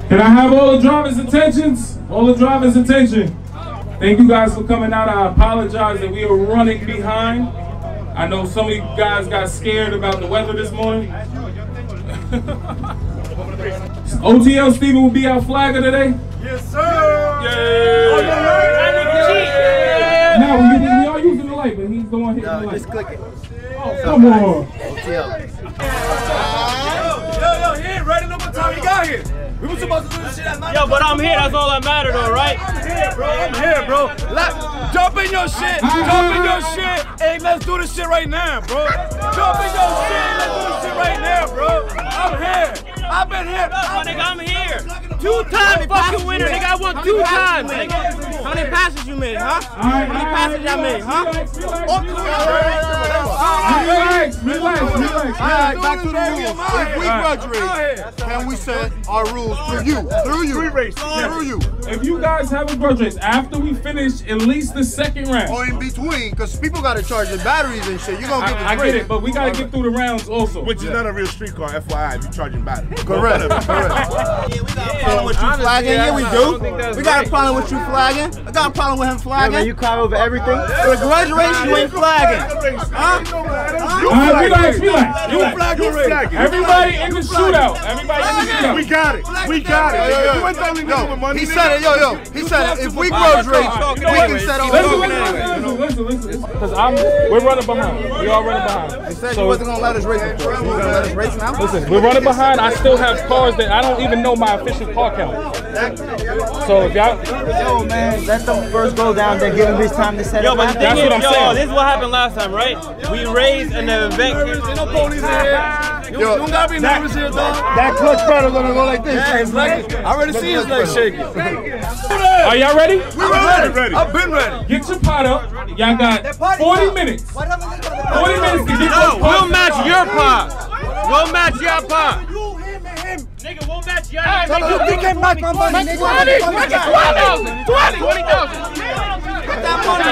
Can I have all the drivers' attentions? All the drivers' attention. Thank you guys for coming out. I apologize that we are running behind. I know some of you guys got scared about the weather this morning. OTL Steven will be our flagger today. Yes, sir. Yeah. Now we are using the light, but he's the one hitting the light. Just click it. Oh, come on. OTL. Yo, he ain't ready no more time. He got here. We were supposed to do this shit at 9. Yo, but I'm here. That's all that matters, though, right? I'm here, bro. Jump in your shit. Jump in your shit. Hey, let's do this shit right now, bro. Jump in your shit. Let's do this shit right now, bro. I'm here. I've been here. My nigga, I'm here. 2-time fucking winner, nigga. I won 2 times, nigga. How many passes you made, huh? How many passes y'all made, huh? Relax. Alright, back to the rules. If we graduate, can we set our rules through you? Through you. If you guys have a grudge race after we finish at least the second round. Or in between, because people got to charge their batteries and shit. You're going to get I get it, but we got to get through the rounds also. Which is not a real street car, FYI, if you're charging batteries. Correct. Yeah, we got a problem with you flagging. Yeah, we do. We got a problem with you flagging. I got a problem with him flagging. Yeah, man, you cry over everything. For a grudge race, you ain't flagging. Huh? Relax. You flag. Everybody in the shootout. We got it. You ain't the only nigga with money. He said it, He said it. If we grudge race, we can set our rules. Listen. Because we're running behind. We all running behind. He said he wasn't going to let us race before. He's going to let us race now? Listen, we're running behind. I still have cars that I don't even know my official car count. So if y'all... Yo, man, let them first go down there, give him his time to set Yo, up. but the thing is, this is what happened last time, right? We raised and the event... There's no ponies in here. You don't gotta be nervous here, dog. That clutch pedal gonna go like this. Yeah, his leg. I already see his leg shaking. Are y'all ready? We're ready. I've been ready. Get your pot up. Y'all got 40 minutes. 40 minutes to get your pot. We'll match your pot. We'll match your pot. Nigga, we'll match your pot. You can't match my money, nigga. 20,000. Put that money.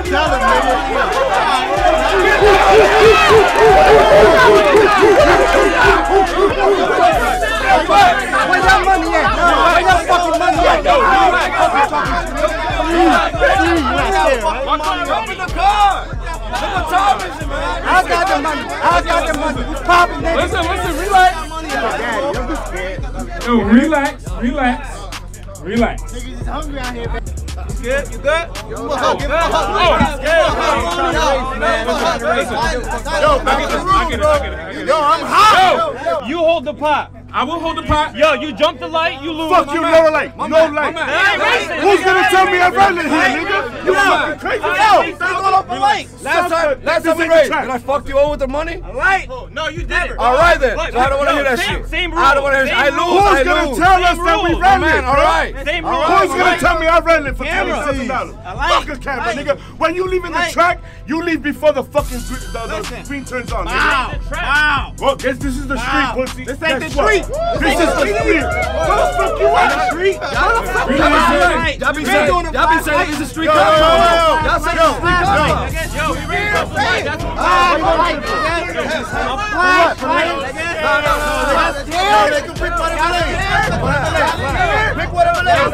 Tell him, where's that money at? Where's that fucking money at? Jump in the car. Look what time is it, man? I got the money. Who's popping, nigga? Listen, relax. Yo, relax. Niggas is hungry out here, man. You good? Give him a hug. Yo, I'm hot. Yo, you hold the pot. I will hold the pot. Yo, you jump the light, you lose. Fuck you, no light. Who's gonna tell me I'm running here, nigga? You fucking crazy. Last time we raced, did I fuck you over with the money? Light? No, you didn't. All right then. So I don't want to hear that shit. Same rule. I don't want to hear that. I lose. Who's gonna tell us that we ran it? All right. Same rule. Who's gonna tell me I ran it for $27? Fuck a camera, nigga. When you leave in the track, you leave before the fucking green turns on, nigga. Wow. Well, guess this is the street, pussy. This ain't the street. This is the street. Where the fuck you at? The street? Y'all be saying it's a street car. Y'all say it's a street car. Yo, we ready to fight. That's what Pick whatever lane.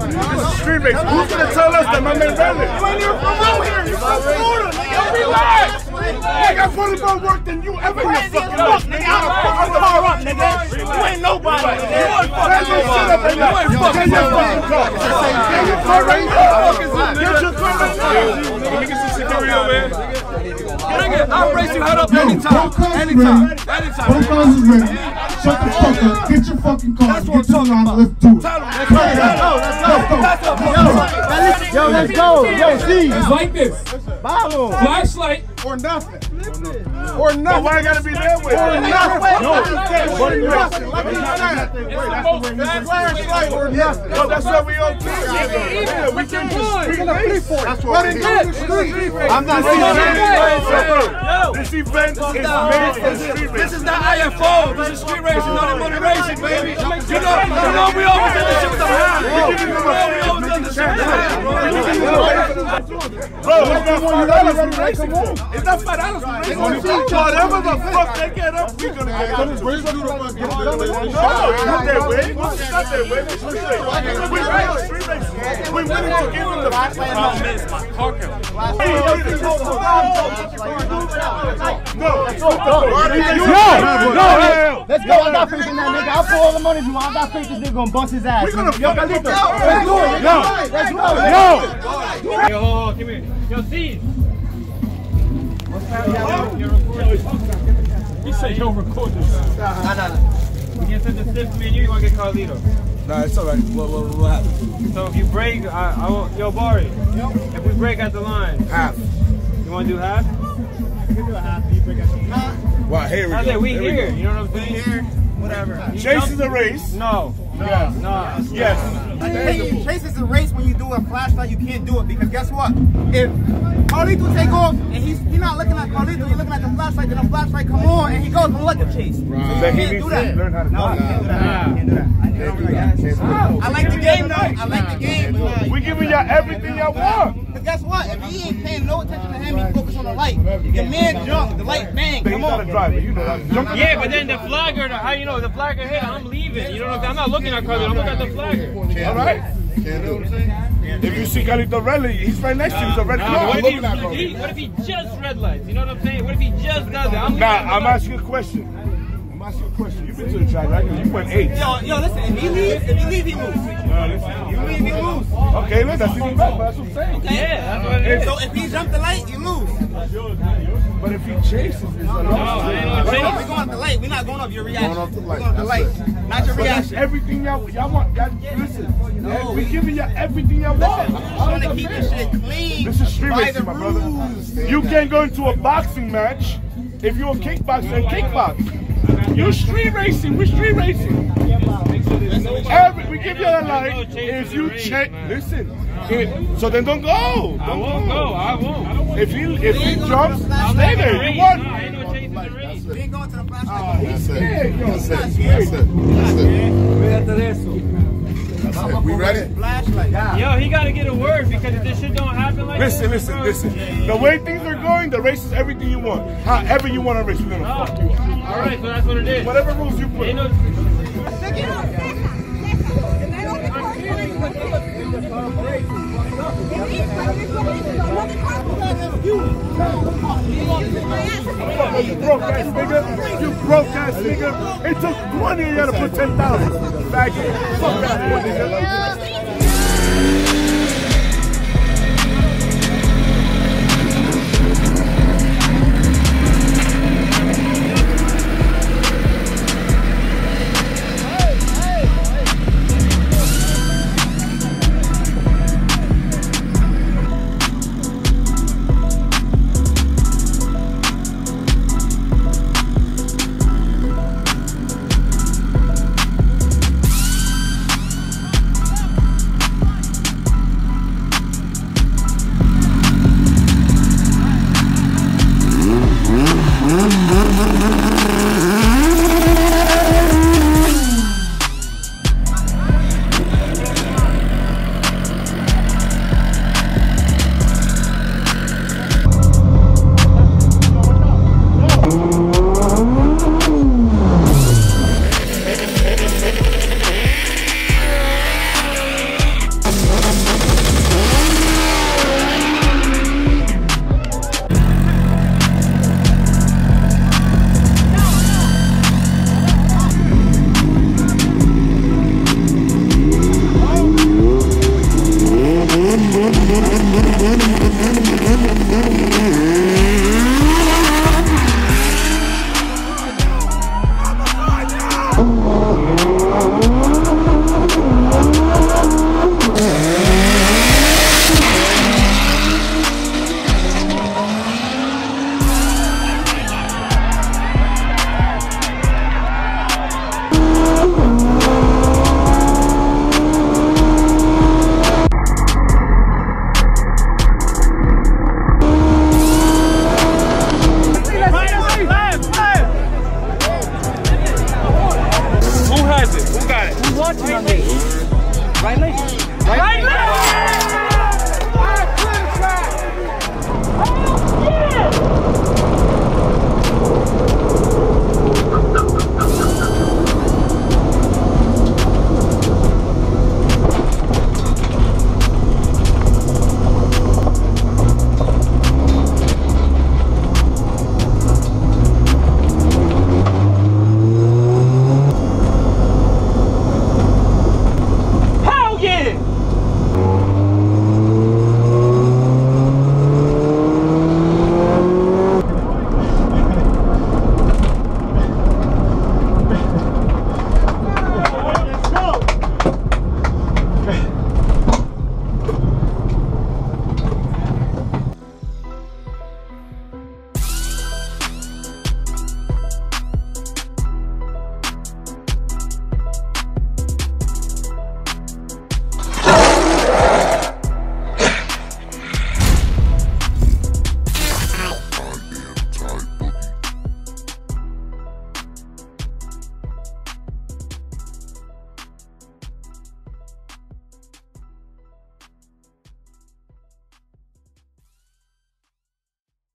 This is street race. Who's gonna tell us that my man ran it? You ain't even from out here. You from Florida, nigga. Relax. I got more work than you ever in your fucking life, nigga. I'm far up, nigga. You ain't nobody, nigga. Get your shit up right now. Get your fucking car. Get your car right now. Get your car right now. Let me get some security over here. I'll race you head up anytime. Both cars is ready. Shut the fuck up. Get your fucking car. Get to the line. Let's do it. Yo, let's go. Yo, see. It's like this. Flashlight Or nothing. Or nothing. Why I gotta be there with? Or nothing. No, that's what we all do. Yeah, we can do street. That's what we do. I'm not this event is made for street race. This is not IFO. This is street racing, nutty money racing, baby. You know we always did this shit with the hand. You know we always Bro, it's not $5 racing. It's not $5 racing. Whatever the fuck they get up, we're gonna get up. No, it's not that way. It's not that way. It's street racing. We ride street racing. We willing to give them the problem is my car count. No. Let's go. I got faith in that nigga. I'll put all the money if you want. I got faith this nigga gonna bust his ass. We're gonna fuck it. Let's go. Yo, hold on, come here. Yo, see. What's happening? You're recording. He said you'll record this. No. We can send the stiff to me and you gonna get Carlito. Nah, it's alright. What happened? So if you break, I won't. Yo, Bari. If we break at the line. Half. You wanna do half? We can do a half. You break up. Wow, here we go. I said we here. You know what I'm saying? Here. Whatever. Chase is a race. No. Yes. No. Yes. Chase is a race when you do a flashlight, you can't do it because guess what? If Carlito take off and he's not looking at Carlito, you're looking at the flashlight, then the flashlight come on and he goes to look at Chase. So then he needs to learn how to do No, I can't do that. I can't do that. I like the game though. I like the game. We're giving y'all everything y'all want. But guess what? If he ain't paying no attention to him, he focus on the light. Your man jump, the light bang. But he's Come not a on. driver, you know that. Yeah, but then the flagger, how you know the flagger hit? I'm leaving. You know what I'm saying? I'm not looking at Carlito. I'm looking at the flagger. All right. If you see Carlito red, he's right next to you. He's a red car. What if he just red lights? You know what I'm saying? What if he just does it? I'm asking you a question. You've been to the track, right? You went 8. Yo, listen. If you leave, he moves. You leave, he moves. Okay, look, that's even better. That's what I'm saying. Yeah, that's what it is. So if he jump the light, you lose. But if he chases, it's a lot. We're going off the light. We're not going off your reaction. We're going off the light, not your That's reaction. everything y'all want. Listen, we're giving y'all everything y'all want. I'm trying to keep this shit clean. This is street by racing, the my brother. rules. You can't go into a boxing match if you're a kickboxer and kickbox. You're street racing. We're street racing. We give you a light. If you check, listen. So then don't go. I won't go. I won't. If he jumps, stay there. You won. I ain't no chasing the race. We ain't going to the flashlight. We ready? Flashlight. Yo, he gotta get a word because if this shit don't happen like Listen. this. The way things are going, the race is everything you want. However you want to race, we're gonna fuck you up. All right, so that's what it is. Whatever rules you put. Ain't no. You broke ass nigga. You broke ass nigga. It took 20 of you to put 10,000. Faggot. Fuck that nigga. Who's watching on this?